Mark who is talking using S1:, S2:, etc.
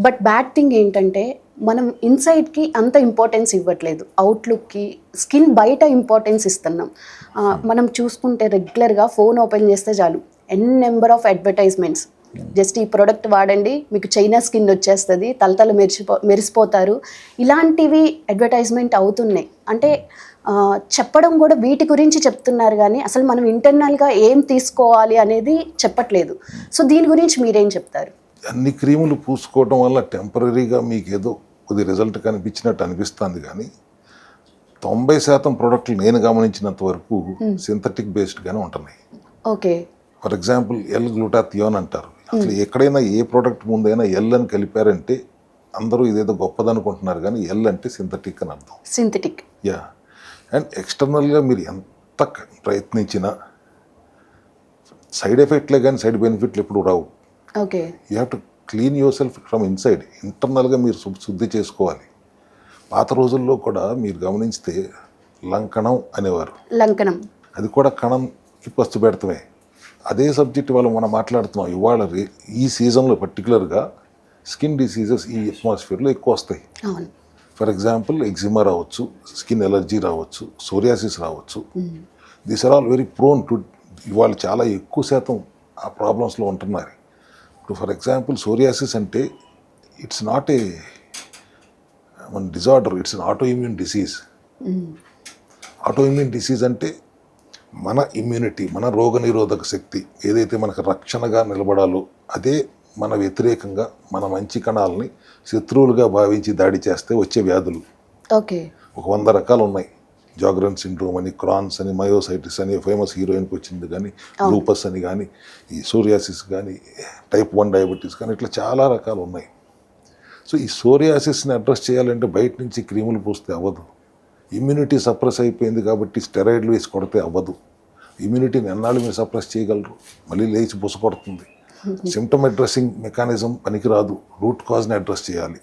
S1: But bad thing ఏంటంటే మనం ఇన్సైడ్కి అంత ఇంపార్టెన్స్ ఇవ్వట్లేదు, అవుట్లుక్కి, స్కిన్ బయట ఇంపార్టెన్స్ ఇస్తున్నాం. మనం చూసుకుంటే రెగ్యులర్గా ఫోన్ ఓపెన్ చేస్తే చాలు నెంబర్ ఆఫ్ అడ్వర్టైజ్మెంట్స్. జస్ట్ ఈ ప్రోడక్ట్ వాడండి, మీకు చైనా స్కిన్ వచ్చేస్తుంది, తలతల మెరిసిపోతారు, ఇలాంటివి అడ్వర్టైజ్మెంట్ అవుతున్నాయి. అంటే చెప్పడం కూడా వీటి గురించి చెప్తున్నారు, కానీ అసలు మనం ఇంటర్నల్గా ఏం తీసుకోవాలి అనేది చెప్పట్లేదు. సో దీని గురించి మీరేం చెప్తారు?
S2: అన్ని క్రీములు పూసుకోవడం వల్ల టెంపరీగా మీకు ఏదో కొద్ది రిజల్ట్ కనిపించినట్టు అనిపిస్తుంది, కానీ 90% ప్రోడక్ట్లు నేను గమనించినంత వరకు సింథటిక్ బేస్డ్గానే ఉంటున్నాయి.
S1: Okay.
S2: For example L glutathione అంటారు. అసలు ఎక్కడైనా ఏ ప్రోడక్ట్ ముందైనా ఎల్ అని కలిపారంటే అందరూ ఇదేదో గొప్పదనుకుంటున్నారు, కానీ ఎల్ అంటే సింథటిక్ అని అర్థం.
S1: సింథటిక్.
S2: యా. అండ్ ఎక్స్టర్నల్గా మీరు ఎంత ప్రయత్నించినా సైడ్ ఎఫెక్ట్లే కానీ సైడ్ బెనిఫిట్లు ఎప్పుడు రావు.
S1: Okay.
S2: You have to clean yourself from inside. ఇంటర్నల్గా మీరు శుద్ధి చేసుకోవాలి. పాత రోజుల్లో కూడా మీరు గమనిస్తే లంకణం అనేవారు.
S1: లంకణం
S2: అది కూడా కణంకి పస్తు పెడతామే. అదే సబ్జెక్ట్ వాళ్ళు మనం మాట్లాడుతున్నాం ఇవాళ. ఈ సీజన్లో పర్టికులర్గా స్కిన్ డిసీజెస్ ఈ అట్మాస్ఫియర్లో ఎక్కువ వస్తాయి. ఫర్ ఎగ్జాంపుల్ ఎగ్జిమా రావచ్చు, స్కిన్ ఎలర్జీ రావచ్చు, సోరియాసిస్ రావచ్చు. These are all very prone to. ఇవాళ చాలా ఎక్కువ శాతం ఆ ప్రాబ్లమ్స్లో ఉంటున్నారు. ఇప్పుడు ఫర్ ఎగ్జాంపుల్ సోరియాసిస్ అంటే it's not a one disorder, it's an autoimmune disease. Autoimmune disease అంటే మన ఇమ్యూనిటీ, మన రోగనిరోధక శక్తి ఏదైతే మనకు రక్షణగా నిలబడాలో అదే మన వ్యతిరేకంగా మన మంచి కణాలని శత్రువులుగా భావించి దాడి చేస్తే వచ్చే వ్యాధులు.
S1: ఓకే.
S2: ఒక 100 రకాలు ఉన్నాయి. జాగ్రన్ సిండ్రోమ్ అని, క్రాన్స్ అని, మయోసైటిస్ అని, ఫేమస్ హీరోయిన్కి వచ్చింది కానీ, లూపస్ అని కానీ, ఈ సోరియాసిస్ కానీ, టైప్ 1 డయాబెటీస్ కానీ, ఇట్లా చాలా రకాలు ఉన్నాయి. సో ఈ సోరియాసిస్ని అడ్రస్ చేయాలంటే బయట నుంచి క్రీములు పూస్తే అవ్వదు. ఇమ్యూనిటీ సప్రెస్ అయిపోయింది కాబట్టి స్టెరాయిడ్లు వేసి కొడితే అవ్వదు. ఇమ్యూనిటీని ఎన్నాళ్ళు మీరు సప్రెస్ చేయగలరు? మళ్ళీ లేచి బుస కొడుతుంది. సిమ్టమ్ అడ్రస్సింగ్ మెకానిజం పనికిరాదు. రూట్ కాజ్ని అడ్రస్ చేయాలి.